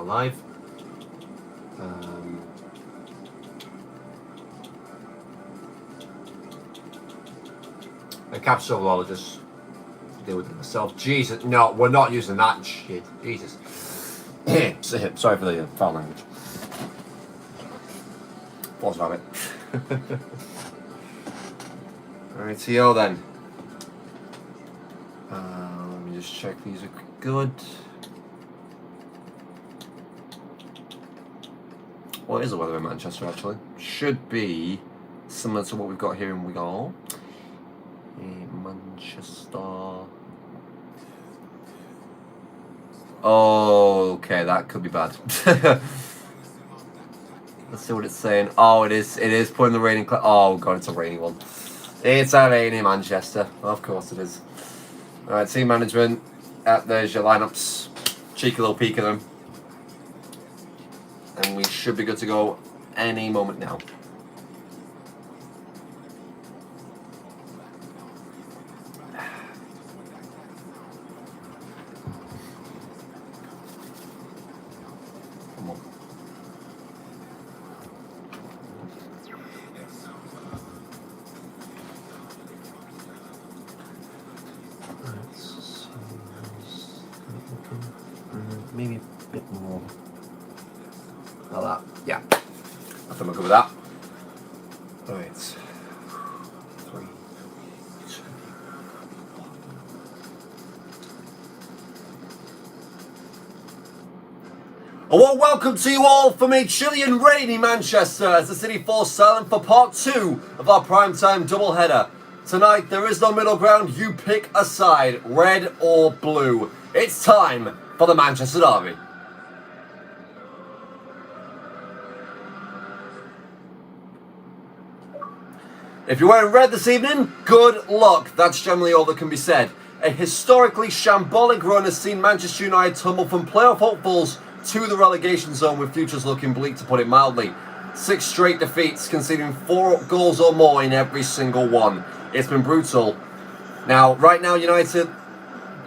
alive. A capsule overall, I'll just deal with it myself. Jesus, no, we're not using that shit. Jesus. Sorry for the foul language. Force of habit. Alright, TO then. Let me just check these are good. What is the weather in Manchester actually? Should be similar to what we've got here in Wigan. Manchester. Oh, okay, that could be bad. Let's see what it's saying. Oh, it is putting the raining. Oh god, it's a rainy one. It's a rainy Manchester. Of course it is. Alright, team management. There's your lineups. Cheeky little peek of them. And we should be good to go any moment now. Come on. Maybe a bit more. Like that. Yeah. I think we're good with that. Right. 3, 2, 1. A warm welcome to you all from a chilly and rainy Manchester as the city falls silent for part 2 of our primetime doubleheader. Tonight there is no middle ground, you pick a side, red or blue. It's time for the Manchester Derby. If you're wearing red this evening, good luck. That's generally all that can be said. A historically shambolic run has seen Manchester United tumble from playoff hopefuls to the relegation zone with futures looking bleak, to put it mildly. 6 straight defeats, conceding 4 goals or more in every single one. It's been brutal. Now, right now, United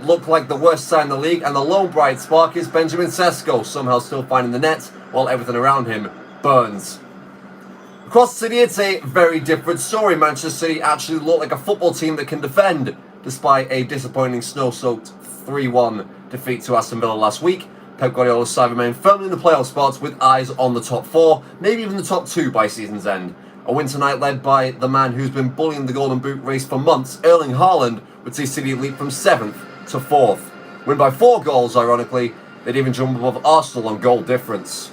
look like the worst side in the league, and the lone bright spark is Benjamin Šeško, somehow still finding the net, while everything around him burns. Across the city, it's a very different story. Manchester City actually look like a football team that can defend, despite a disappointing snow-soaked 3-1 defeat to Aston Villa last week. Pep Guardiola's side remain firmly in the playoff spots with eyes on the top 4, maybe even the top 2 by season's end. A win tonight led by the man who's been bullying the Golden Boot race for months, Erling Haaland, would see City leap from 7th to 4th. Win by 4 goals, ironically. They'd even jump above Arsenal on goal difference.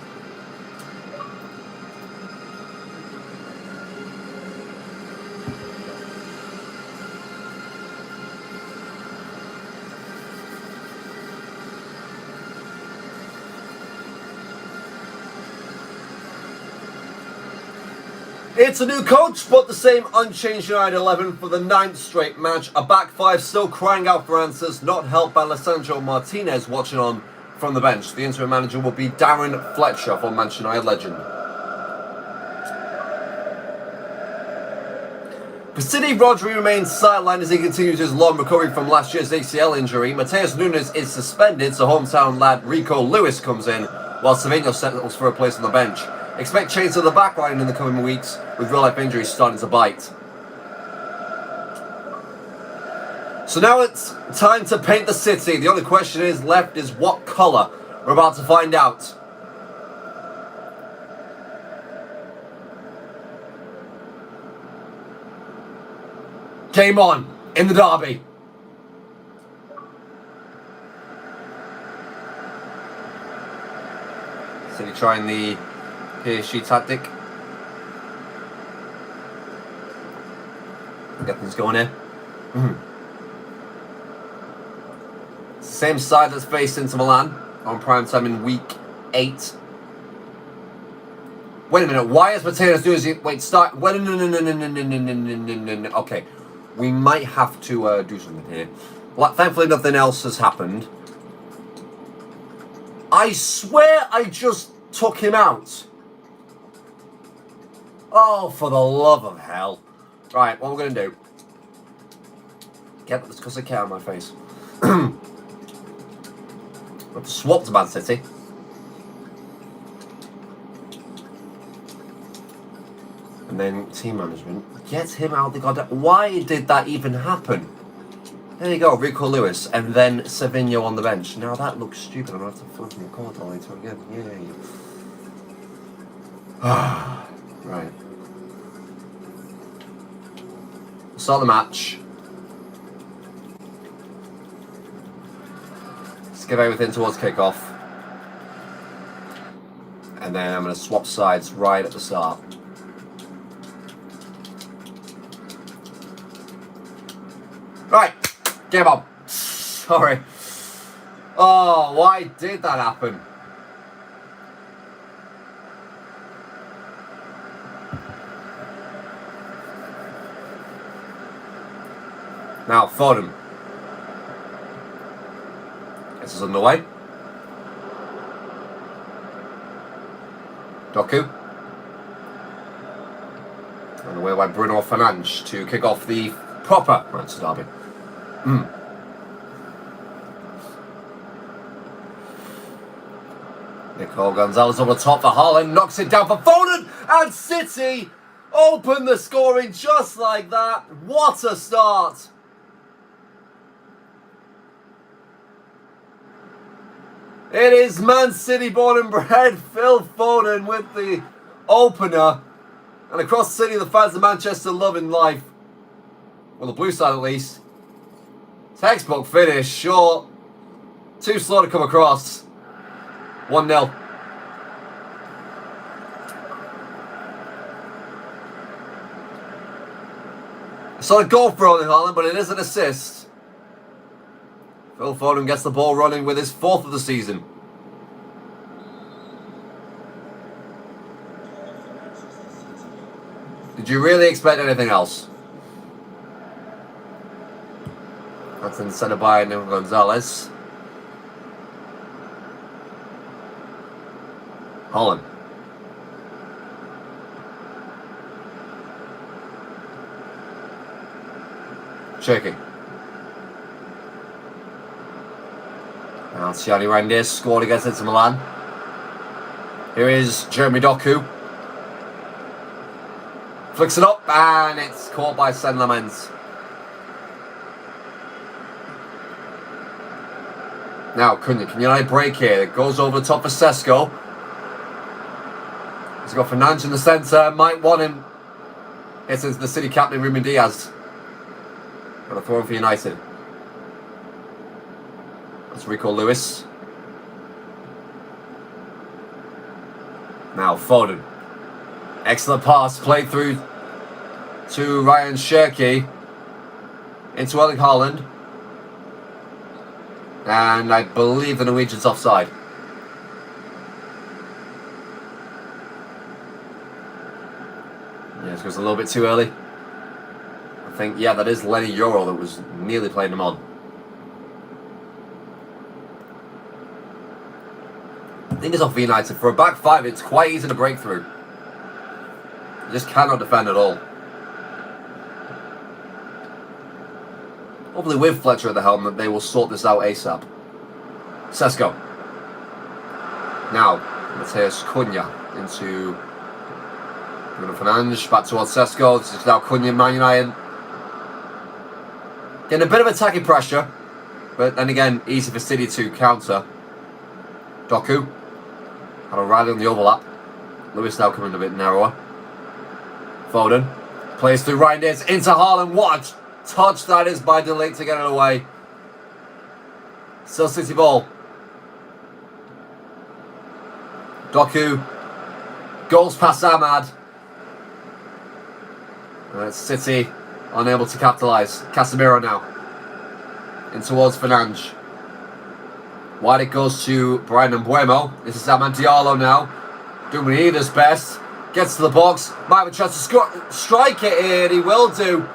It's a new coach, but the same unchanged United 11 for the 9th straight match. A back 5 still crying out for answers, not helped by Lisandro Martinez watching on from the bench. The interim manager will be Darren Fletcher, for Manchester United legend. For City, Rodri remains sidelined as he continues his long recovery from last year's ACL injury. Mateus Nunes is suspended, so hometown lad Rico Lewis comes in, while Savinho settles for a place on the bench. Expect change to the backline in the coming weeks, with real-life injuries starting to bite. So now it's time to paint the city. The only question left is what colour. We're about to find out. Game on in the derby. City trying the PSG tactic. Get things going here. Same side that's faced Inter Milan on prime time in week 8. Wait a minute, why is Mateus doing it? Wait, start. Wait, no. Okay, we might have to do something here. Well, thankfully, nothing else has happened. I swear I just took him out. Oh, for the love of hell. Right, what we're going to do. Get this because I care on my face. We've swapped to Man City. And then team management, get him out the goddamn... Why did that even happen? There you go, Rico Lewis, and then Savinho on the bench. Now that looks stupid, I'm going to have to flip my record all later again. Yay. Right. Start the match. Let's get everything towards kickoff. And then I'm going to swap sides right at the start. Right, game on. Sorry. Oh, why did that happen? Now, Foden. This is underway. Doku. Underway by Bruno Fernandes to kick off the proper Manchester derby. Nico Gonzalez over the top for Haaland, knocks it down for Foden, and City open the scoring just like that. What a start! It is Man City born and bred Phil Foden with the opener. And across the city, the fans of Manchester loving life. Well, the blue side at least. Textbook finish, short. Too slow to come across. 1-0. It's not a goal for Erling Haaland, but it is an assist. Phil Foden gets the ball running with his 4th of the season. Did you really expect anything else? That's then centre by Nico Gonzalez. Haaland. Shaking. Now Gianni Reindeer scored against Inter Milan. Here is Jeremy Doku. Flicks it up and it's caught by Sen Lamens. Now can United break here? It goes over the top for Šeško. He's got Fernandes in the centre. Might want him. This is the City captain Ruben Diaz. Got a throw in for United. That's Rico Lewis. Now Foden. Excellent pass. Played through to Ryan Šeško. Into Erling Haaland. And I believe the Norwegian's offside. Yeah, this goes a little bit too early. I think, yeah, that is Lenny Yoro that was nearly playing him on. I think it's off for United. For a back five, it's quite easy to break through. You just cannot defend at all. Hopefully with Fletcher at the helm that they will sort this out ASAP. Šeško. Now, Matheus Cunha into Bruno Fernandes. Back towards Šeško. This is now Cunha, Man United. Getting a bit of attacking pressure. But then again, easy for City to counter. Doku. Had O'Reilly on the overlap. Lewis now coming a bit narrower. Foden. Plays through Reinders into Haaland. What a touch that is by De Ligt to get it away. Still City ball. Doku. Goals past Ahmad. And it's City unable to capitalise. Casemiro now. In towards Fernandes. Wide it goes to Brian Mbuemo. This is Amad Diallo now. Doing what he does best. Gets to the box. Might have a chance to strike it here. And he will do.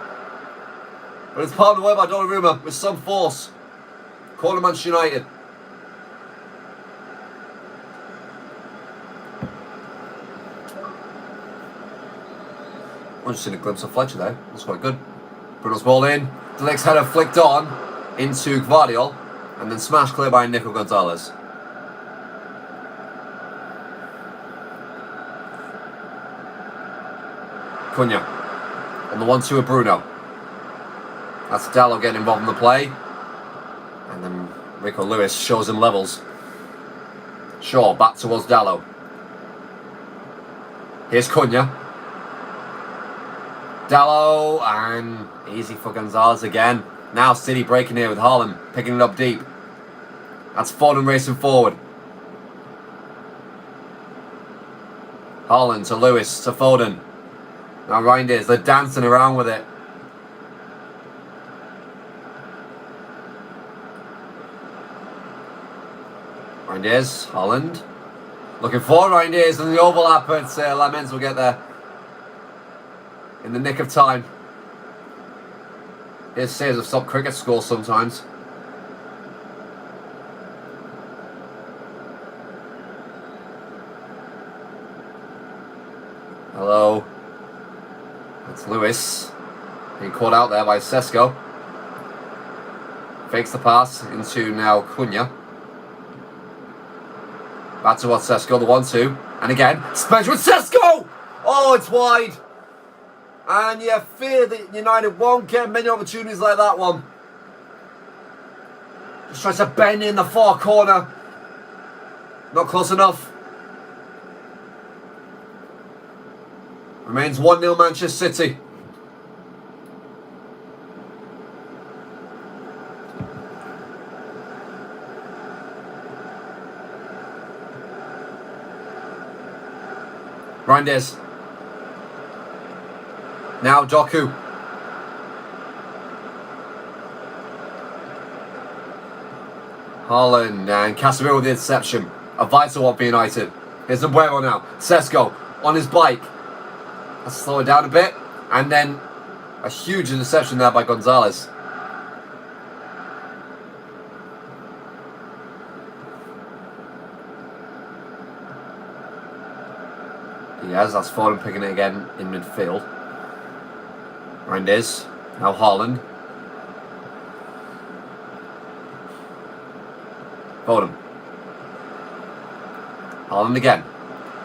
But it's palmed away by Donnarumma with some force. Corner Manchester United. I've just seen a glimpse of Fletcher there. That's quite good. Bruno's ball in. De Ligt's header flicked on into Guardiola. And then smashed clear by Nico Gonzalez. Cunha on the 1-2 with Bruno. That's Dallo getting involved in the play. And then Rico Lewis shows him levels. Shaw back towards Dallo. Here's Cunha. Dallo, and easy for Gonzalez again. Now City breaking here with Haaland, picking it up deep. That's Foden racing forward. Haaland to Lewis to Foden. Now Reinders, they're dancing around with it. Reinders, Haaland. Looking for Reinders, and the overlap, but Lamens will get there in the nick of time. Here's saves of stop cricket scores sometimes. Hello. That's Lewis. Being caught out there by Šeško. Fakes the pass into now Cunha. Back towards Šeško, the 1-2. And again, Spencer with Šeško! Oh, it's wide. And you fear that United won't get many opportunities like that one. Just tries to bend in the far corner. Not close enough. Remains 1-0 Manchester City. Reinders. Now Doku. Haaland and Casemiro with the interception. A vital one for United. Here's Mbuemo now. Šeško on his bike. Let's slow it down a bit. And then a huge interception there by Gonzalez. That's Foden picking it again in midfield. Reinders. Now Haaland. Foden. Haaland again.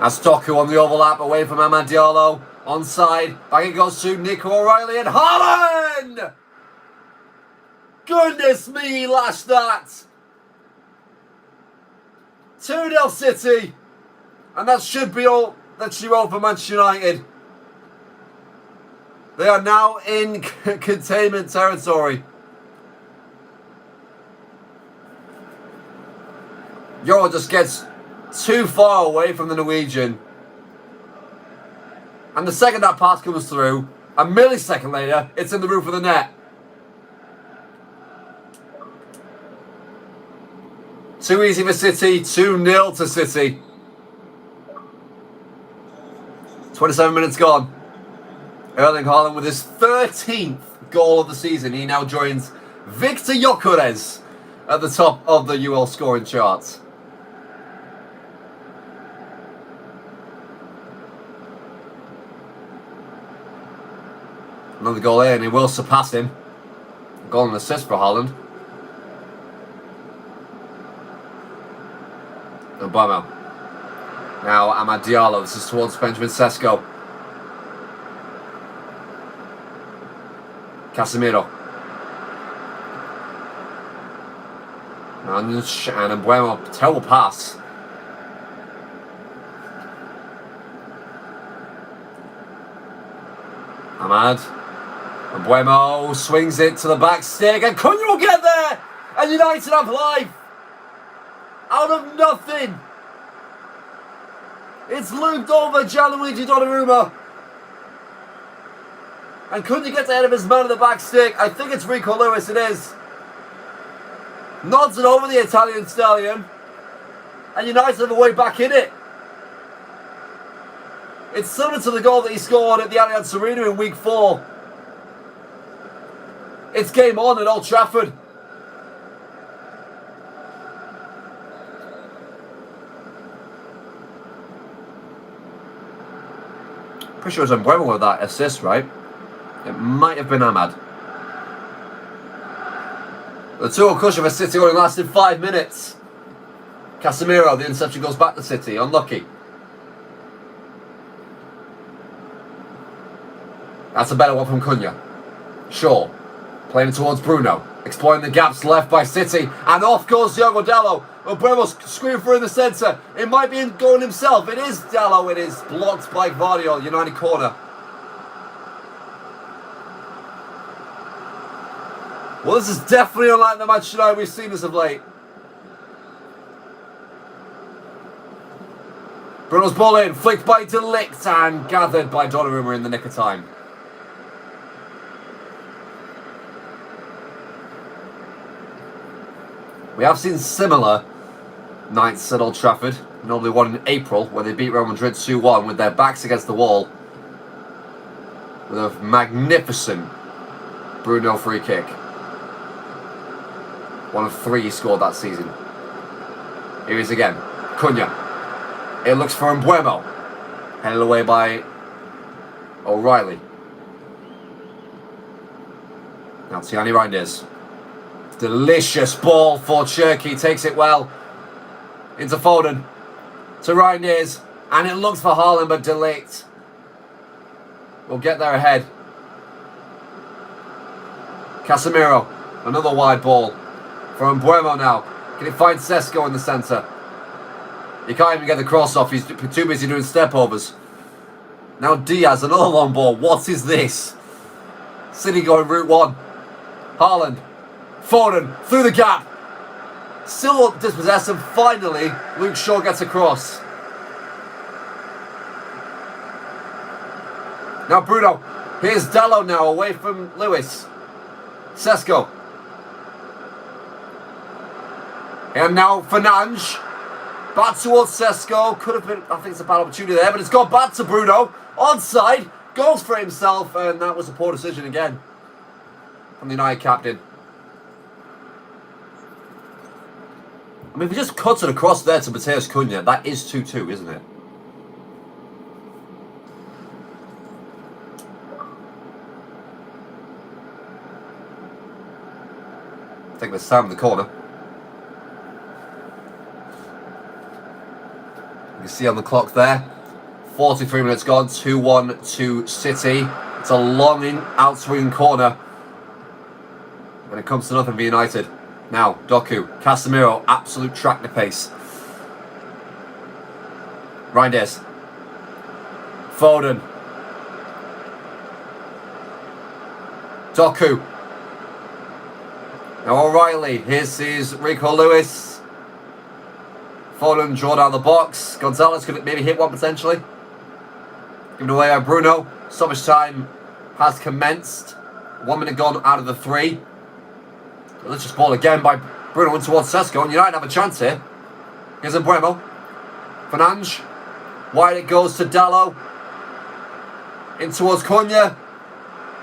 That's Doku on the overlap away from Amad Diallo. Onside. Back it goes to Nico O'Reilly and Haaland! Goodness me, he lashed that. 2-0 City. And that should be all that she wrote for Manchester United. They are now in containment territory. Euro just gets too far away from the Norwegian. And the second that pass comes through, a millisecond later, it's in the roof of the net. Too easy for City, 2-0 to City. 27 minutes gone. Erling Haaland with his 13th goal of the season. He now joins Victor Gyökeres at the top of the UL scoring charts. Another goal here, and he will surpass him. Goal and assist for Haaland. Obama. Now Amad Diallo. This is towards Benjamin Šeško. Casemiro. And Mbuemo. Terrible pass. Amad. Mbuemo swings it to the back stick, and Cunha will get there! And United have life! Out of nothing! It's looped over Gianluigi Donnarumma. And Cunha gets ahead of his man at the back stick. I think it's Rico Lewis, it is. Nods it over the Italian stallion. And United have a way back in it. It's similar to the goal that he scored at the Allianz Arena in week 4. It's game on at Old Trafford. Pretty sure it was Mbuemo with that assist, right? It might have been Amad. The 2-0 cushion for City only lasted 5 minutes. Casemiro, the interception goes back to City. Unlucky. That's a better one from Cunha. Shaw. Playing towards Bruno. Exploring the gaps left by City. And off goes Diogo Dalot. Buemo's screaming through in the centre. It might be going himself. It is Dalot. It is blocked by Guardiola. United corner. Well, this is definitely unlike the Manchester United we've seen as of late. Bruno's ball in. Flicked by De Ligt and gathered by Donnarumma in the nick of time. We have seen similar nights at Old Trafford, normally one in April, where they beat Real Madrid 2-1 with their backs against the wall with a magnificent Bruno free kick. One of 3 he scored that season. Here he is again. Cunha. It looks for Buemo. Headed away by O'Reilly. Now Tiani Reinders. Delicious ball for Cherki. Takes it well. Into Foden. To Reinders. And it looks for Haaland, but De Ligt will get there ahead. Casemiro. Another wide ball. From Buemo now. Can he find Šeško in the centre? He can't even get the cross off. He's too busy doing step overs. Now Diaz, another long ball. What is this? City going route 1. Haaland. Foden through the gap. Still dispossessed, and finally Luke Shaw gets across. Now Bruno. Here's Dalot now away from Lewis. Šeško. And now Fernandes. Back towards Šeško. Could have been, I think it's a bad opportunity there, but it's gone back to Bruno. Onside. Goes for himself, and that was a poor decision again from the United captain. I mean, if we just cut it across there to Matheus Cunha, that is 2-2, isn't it? Take this time in the corner. You can see on the clock there, 43 minutes gone, 2-1 to City. It's a long outswinging corner when it comes to nothing for United. Now, Doku, Casemiro, absolute tractor pace. Reinders. Foden. Doku. Now O'Reilly, here's his Rico Lewis. Foden draw down the box. Gonzalez could maybe hit one potentially. Given away by Bruno. Stoppage time has commenced. 1 minute gone out of the 3. Let's just ball again by Bruno in towards Šeško, and United have a chance here. Here's Buemo. Fernandes. Wide it goes to Dalot. In towards Cunha.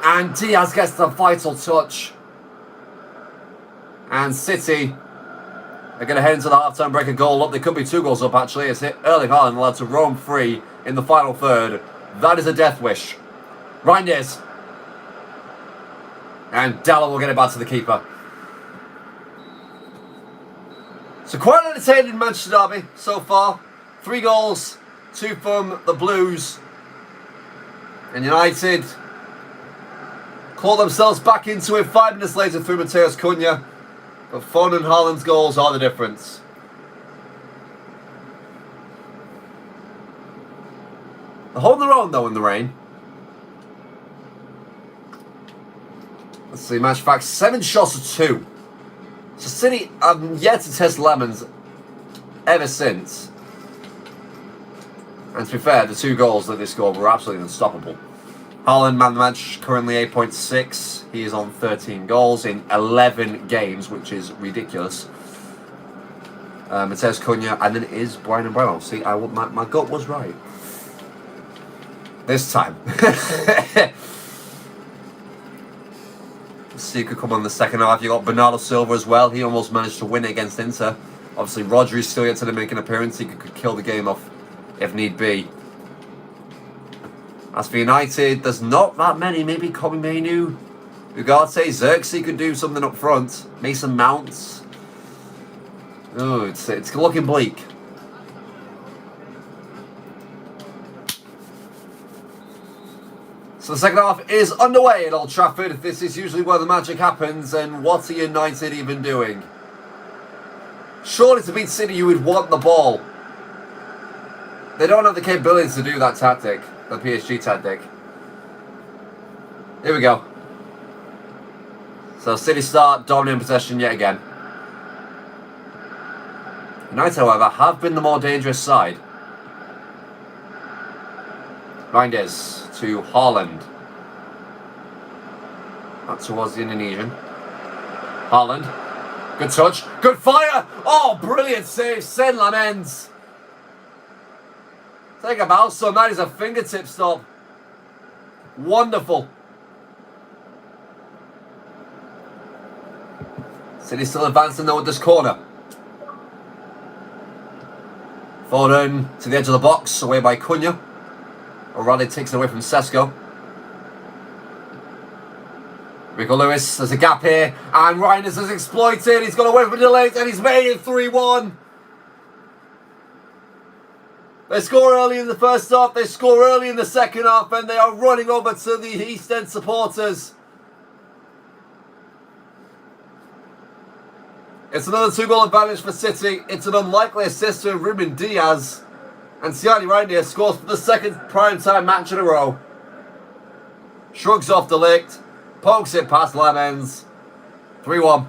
And Diaz gets the vital touch. And City are going to head into the half-time break, a goal up. They could be 2 goals up, actually. It's Erling Haaland allowed to roam free in the final third. That is a death wish. Reinders. And Dalot will get it back to the keeper. So quite an entertaining Manchester derby so far. 3 goals, 2 from the Blues. And United claw themselves back into it 5 minutes later through Matheus Cunha. But Foden and Haaland's goals are the difference. They're holding their own though in the rain. Let's see, match facts. 7 shots to 2. So City have yet to test lemons ever since. And to be fair, the 2 goals that they scored were absolutely unstoppable. Haaland, man of the match, currently 8.6. He is on 13 goals in 11 games, which is ridiculous. Matheus Cunha, and then it is Brian Buemo. See, my gut was right. This time. Let's see who could come on in the second half. You got Bernardo Silva as well. He almost managed to win it against Inter. Obviously, Rodri's still yet to make an appearance. He could kill the game off if need be. As for United, there's not that many. Maybe Kobe Mainoo, Ugarte, Xerxes could do something up front. Mason Mounts. Oh, it's looking bleak. So the second half is underway at Old Trafford. This is usually where the magic happens, and what are United even doing? Surely to beat City you would want the ball. They don't have the capability to do that tactic, the PSG tactic. Here we go. So City start dominating possession yet again. United, however, have been the more dangerous side. Reinders to Haaland. Back towards the Indonesian. Haaland. Good touch. Good fire. Oh, brilliant save. Sen Lamens. Take a bounce. So that is a fingertip stop. Wonderful. City still advancing though with this corner. Foden to the edge of the box. Away by Cunha. O'Reilly takes it away from Šeško. Rico Lewis, there's a gap here, and Reinders has exploited. He's got away from the legs, and he's made it 3-1. They score early in the first half, they score early in the second half, and they are running over to the East End supporters. It's another 2-goal advantage for City. It's an unlikely assist to Ruben Diaz. And Siani Reinders scores for the second primetime match in a row. Shrugs off the lick, pokes it past Lamens. 3-1.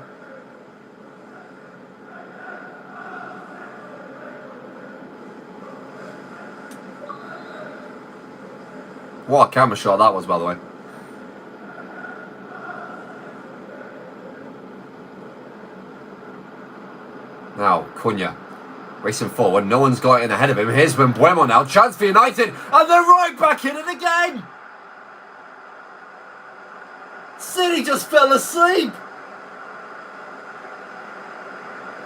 What a camera shot that was, by the way. Now, Cunha. Racing forward, no one's got in ahead of him. Here's Mbeumo now, chance for United, and they're right back in it again! City just fell asleep!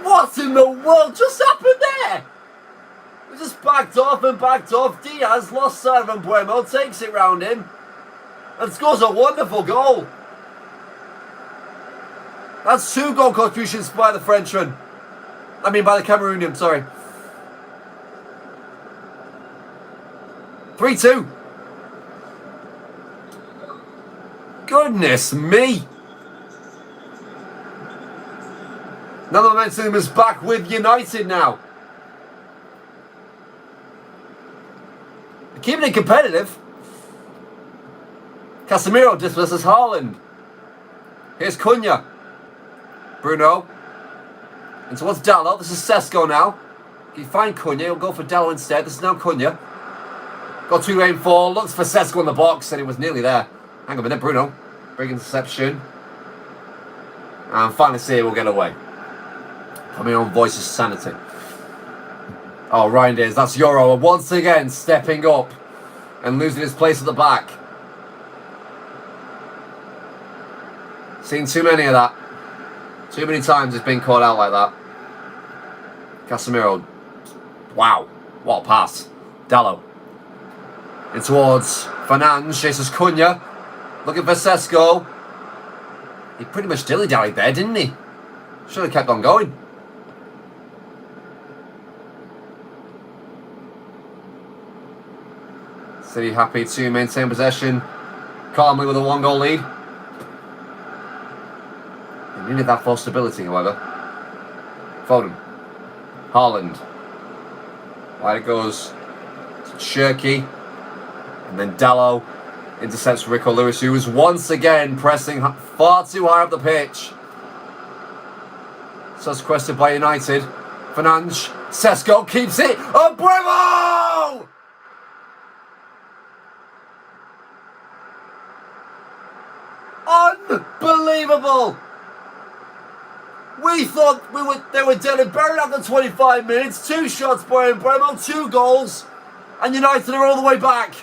What in the world just happened there? We just backed off and backed off. Diaz lost sight of Mbeumo, takes it round him, and scores a wonderful goal. That's 2 goal contributions by the Frenchman. I mean, by the Cameroonian, sorry. 3-2. Goodness me. Now the momentum is back with United now. They're keeping it competitive. Casemiro dismisses Haaland. Here's Cunha. Bruno. And towards Dallo. This is Šeško now. Can you find Cunha? He'll go for Dallo instead. This is now Cunha. Got 2 aim for. Looks for Šeško in the box. And it was nearly there. Hang on a minute. Bruno. Big interception. And finally see it will get away. For my own voice's sanity. Oh, Reinders. That's Euro. Once again stepping up. And losing his place at the back. Seen too many of that. Too many times it's been caught out like that. Casemiro. Wow. What a pass. Dallo. In towards Fernandes. Chases Cunha. Looking for Šeško. He pretty much dilly-dallied there, didn't he? Should have kept on going. City happy to maintain possession. Calmly with a 1-goal lead. They needed that for stability, however. Foden. Haaland. Wide it goes to Šeško. And then Dallo intercepts Rico Lewis, who is once again pressing far too high up the pitch. So it's requested by United. Fernandes. Šeško keeps it. Oh, Mbeumo! Unbelievable! We thought they were dead and buried after 25 minutes. 2 shots by Mbeumo, 2 goals, and United are all the way back.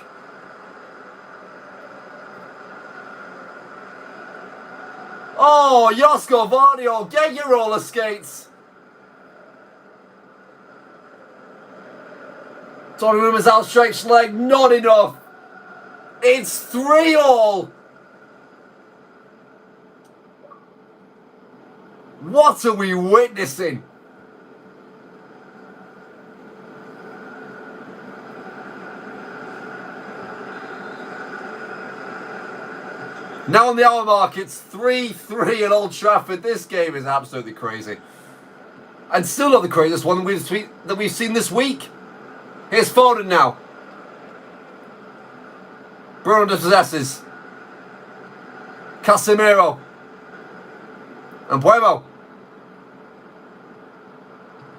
Oh, Josko Vardio, get your roller skates. Donnaruma's outstretched leg, not enough. It's 3-all. What are we witnessing? Now on the hour mark, it's 3-3 at Old Trafford. This game is absolutely crazy. And still not the craziest one that we've seen this week. Here's Foden now. Bruno dispossesses. Casemiro. And Buemo.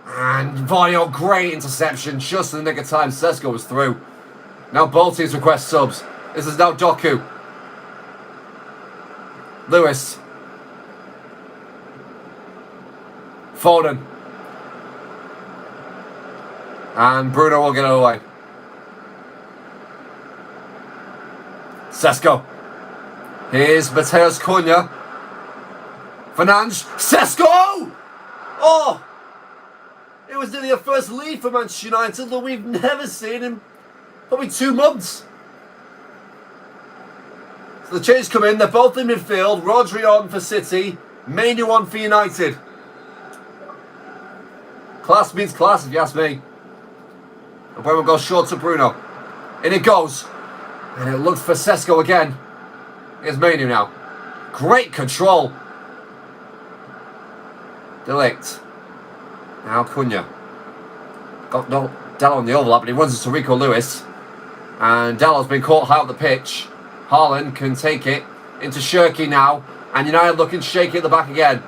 And Vardio, great interception. Just in the nick of time, Šeško was through. Now both teams request subs. This is now Doku. Lewis. Foden. And Bruno will get it away. Šeško. Here's Mateus Cunha. Fernandes. Šeško! Oh! It was nearly a first lead for Manchester United that we've never seen in probably 2 months. So the changes come in. They're both in midfield. Rodri on for City. Mainu on for United. Class means class, if you ask me. And Buemo goes short to Bruno. In it goes. And it looks for Šeško again. Here's Mainu now. Great control. Delict. Now Cunha. Got no Dallo on the overlap, but he runs into Rico Lewis. And Dallo's been caught high up the pitch. Haaland can take it into Šeško now. And United looking shaky at the back again.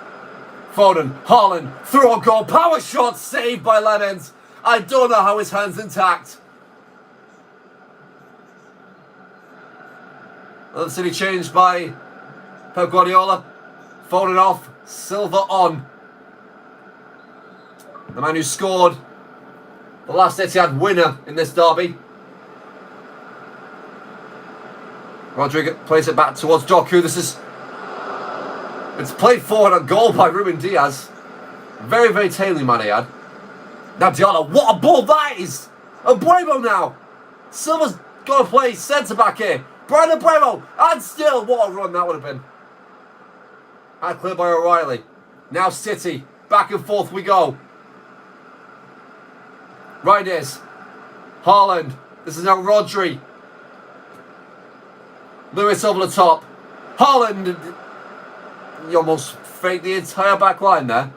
Foden, Haaland, through a goal. Power shot saved by Lemons. I don't know how his hand's intact. Another City changed by Pep Guardiola. Foden off, Silva on. The man who scored the last Etihad winner in this derby. Rodrigo plays it back towards Doku. It's played forward on goal by Ruben Diaz. Very, very tailing, man, I add. Now Diallo, what a ball that is! And Buemo now. Silva's got to play centre back here. Brian Buemo, and still, what a run that would have been. And cleared by O'Reilly. Now City, back and forth we go. Right is Haaland. This is now Rodri. Lewis over the top. Haaland. You almost faked the entire back line there.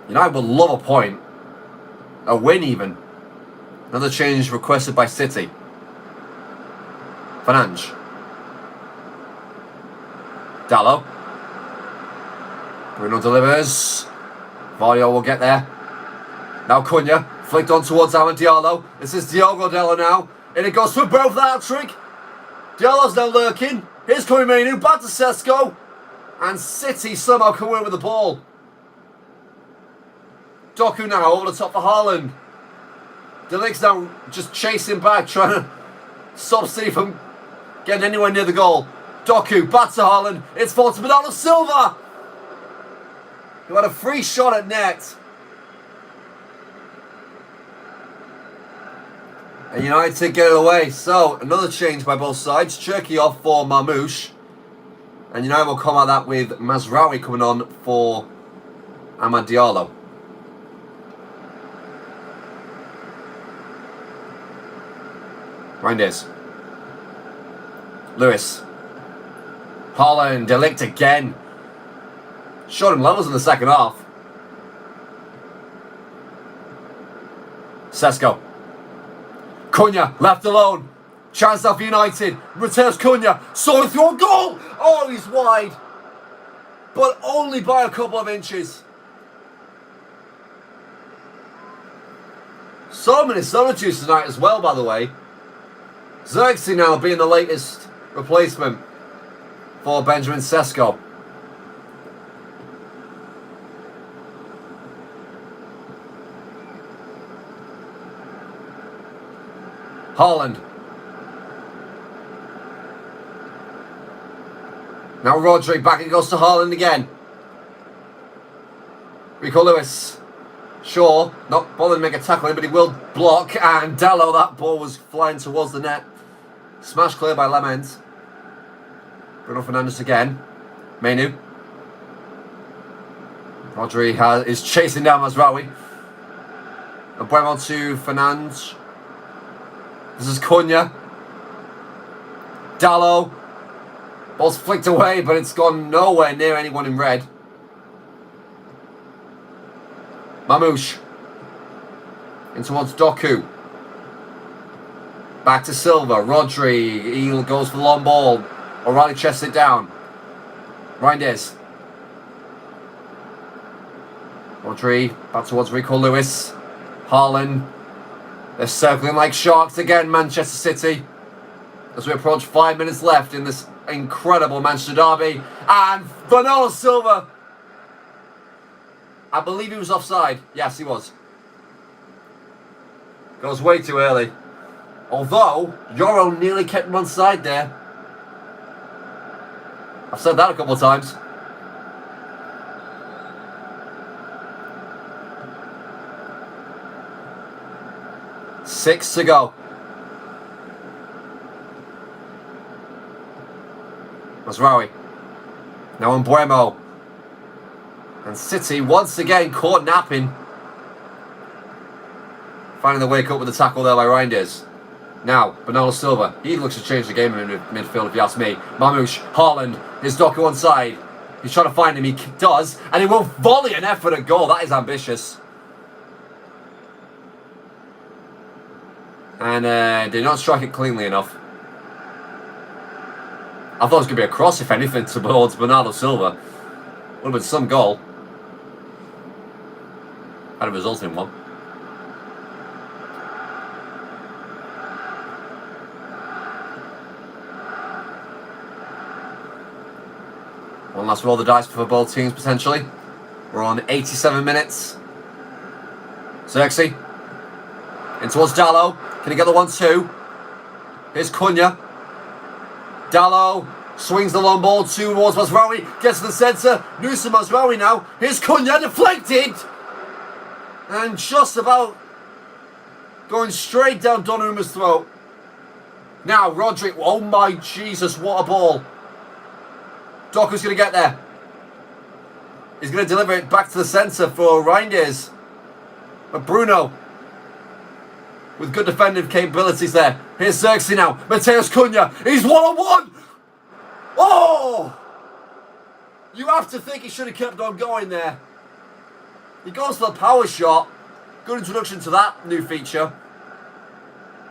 United would love a point. A win even. Another change requested by City. Fernandes. Dallo. Bruno delivers. Vardio will get there. Now Cunha. Flicked on towards Amad Diallo. This is Diogo Dallo now. And it goes for both that trick. Diallo's now lurking. Here's Mainu. Back to Šeško. And City somehow come away with the ball. Doku now over the top for Haaland. Delict's now just chasing back, trying to stop City from getting anywhere near the goal. Doku, back to Haaland. It's fallen to Bernardo Silva, who had a free shot at net. And United get it away. So, another change by both sides. Cherki off for Marmoush. And United will come at that with Mazraoui coming on for Amad Diallo. Reinders. Lewis. Haaland, Delict again. Showed him levels in the second half. Šeško. Cunha, left alone. Chance now for United. Mateus Cunha. Saw it through a goal. Oh, he's wide. But only by a couple of inches. So many substitutes tonight as well, by the way. Xerxes now being the latest replacement for Benjamin Šeško. Haaland. Now Rodri back, it goes to Haaland again. Rico Lewis. Shaw, not bothering to make a tackle in, but he will block. And Dallo, that ball was flying towards the net. Smash clear by Lemens. Bruno Fernandes again. Mainu. Rodri is chasing down Mazraoui. And Buemo to Fernandes. This is Cunha. Dalot. Ball's flicked away, but it's gone nowhere near anyone in red. Mamouche. In towards Doku. Back to Silva. Rodri. He goes for the long ball. O'Reilly chests it down. Reinders. Rodri. Back towards Rico Lewis. Haaland. They're circling like sharks again, Manchester City. As we approach 5 minutes left in this incredible Manchester derby. And Bernardo Silva. I believe he was offside. Yes, he was. Goes way too early. Although, Euro nearly kept him on side there. I've said that a couple of times. Six to go. Mazraoui. Now Mbuemo. And City once again caught napping. Finding the wake up with the tackle there by Reinders. Now, Bernardo Silva. He looks to change the game in midfield if you ask me. Mamouche, Haaland, is Doku on side. He's trying to find him. He does. And he will volley an effort at goal. That is ambitious. And did not strike it cleanly enough. I thought it was going to be a cross, if anything, towards Bernardo Silva. Would have been some goal. Had a result in one. One last roll of the dice for both teams, potentially. We're on 87 minutes. Xerxes. In towards Dalot. Can he get the 1-2? Here's Cunha. Dalot swings the long ball towards Mazraoui. Gets to the centre. Nusa Mazraoui now. Here's Cunha. Deflected. And just about going straight down Donnarumma's throat. Now Rodri. Oh my Jesus, what a ball. Doku's going to get there. He's going to deliver it back to the centre for Reinders. But Bruno, with good defensive capabilities there. Here's Xerxes now. Mateus Cunha. He's one-on-one. Oh! You have to think he should have kept on going there. He goes for the power shot. Good introduction to that new feature.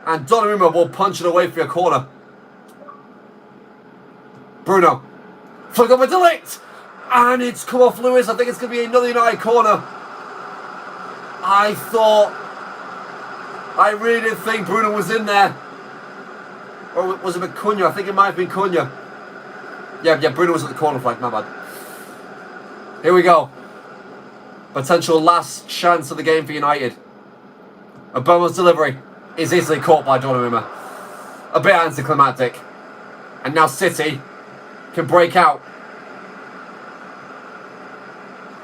And Donnarumma will punch it away for your corner. Bruno. Flick up a delict. And it's come off Lewis. I think it's going to be another United corner. I really didn't think Bruno was in there. Or was it Cunha? I think it might have been Cunha. Yeah, Bruno was at the corner flag, my bad. Here we go. Potential last chance of the game for United. Obamo's delivery is easily caught by Donnarumma. A bit anticlimactic. And now City can break out.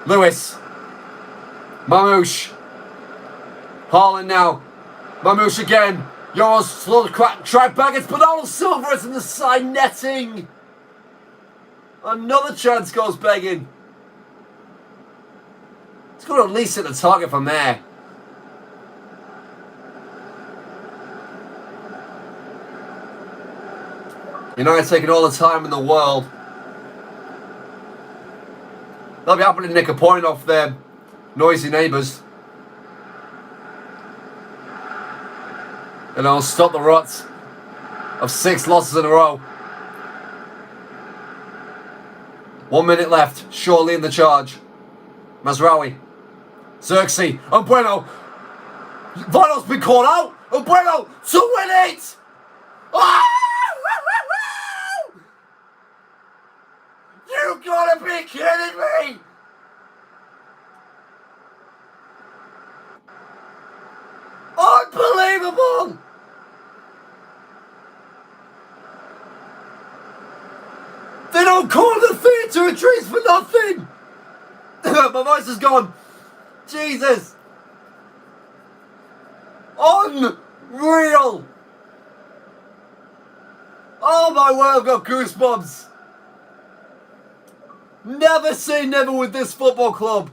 Lewis. Mamouche. Haaland now. Mamouche again. Yours slow track back. It's Bernardo Silva. It's in the side netting. Another chance goes begging. It's got to at least hit the target from there. United taking all the time in the world. They'll be happy to nick a point off their noisy neighbours. And I'll stop the rot of 6 losses in a row. 1 minute left, surely in the charge. Mazraoui. Xerxes. Mbuemo. Vino's been caught out. Mbuemo to win it. Ah! You gotta be kidding me! Unbelievable! They don't call the theatre a trees for nothing! My voice is gone. Jesus! Unreal! Oh my word, I've got goosebumps. Never say never with this football club.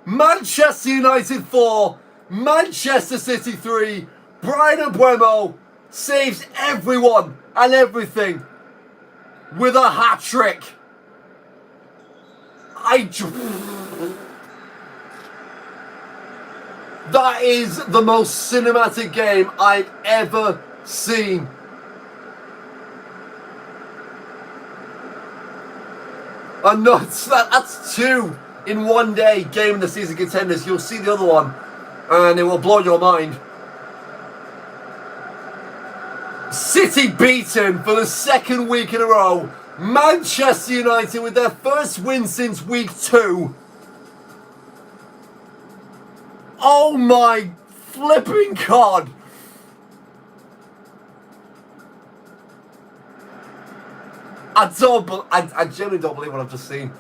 Manchester United 4, Manchester City 3. Brian Mbeumo saves everyone and everything with a hat-trick. That is the most cinematic game I've ever seen. And that's 2 in one day game in the season contenders. You'll see the other one and it will blow your mind. City beaten for the second week in a row. Manchester United with their first win since week 2. Oh my flipping God. I genuinely don't believe what I've just seen.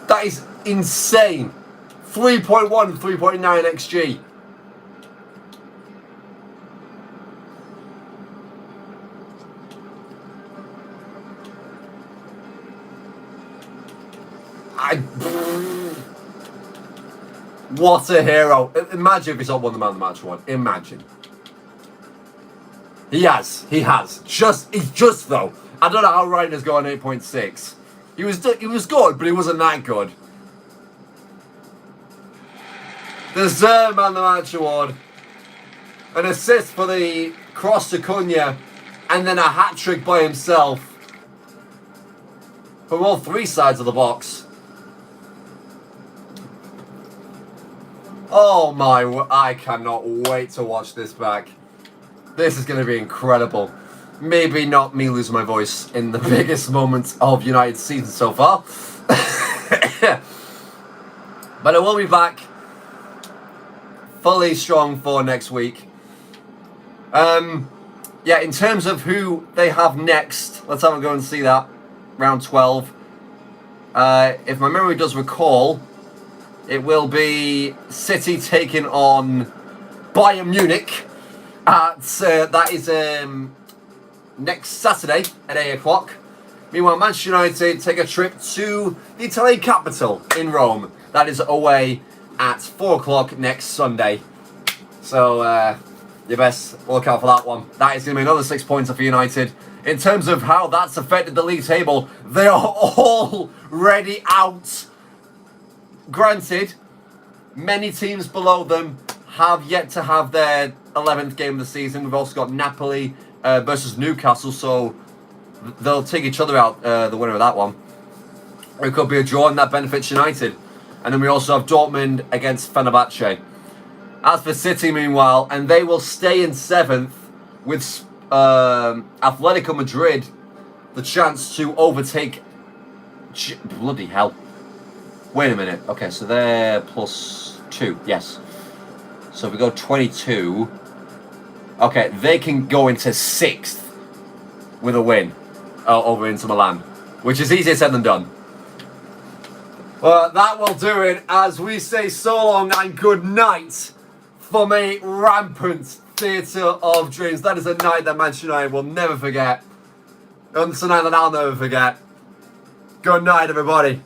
That is insane. 3.1, 3.9 XG. What a hero. Imagine if he's not won the man of the match one. Imagine. He has. He's just though. I don't know how Ryan got on 8.6. He was good, but he wasn't that good. Deserved man of the match award. An assist for the cross to Cunha, and then a hat-trick by himself. From all 3 sides of the box. Oh my, I cannot wait to watch this back. This is going to be incredible. Maybe not me losing my voice in the biggest moments of United's season so far. But I will be back fully strong for next week. Yeah, in terms of who they have next, let's have a go and see that. Round 12. If my memory does recall, it will be City taking on Bayern Munich. That is next Saturday at 8 o'clock. Meanwhile, Manchester United take a trip to the Italian capital in Rome. That is away at 4 o'clock next Sunday. So you best look out for that one. That is going to be another 6 points for United. In terms of how that's affected the league table, they are already out. Granted, many teams below them have yet to have their 11th game of the season. We've also got Napoli versus Newcastle, so they'll take each other out, the winner of that one. It could be a draw, and that benefits United. And then we also have Dortmund against Fenerbahce. As for City, meanwhile, and they will stay in 7th with Atletico Madrid the chance to overtake... Bloody hell. Wait a minute. Okay, so they're +2. Yes. So if we go 22... Okay, they can go into 6th with a win over Inter Milan, which is easier said than done. Well, that will do it as we say so long and good night from a rampant theatre of dreams. That is a night that Manchester United will never forget. And it's a night that I'll never forget. Good night, everybody.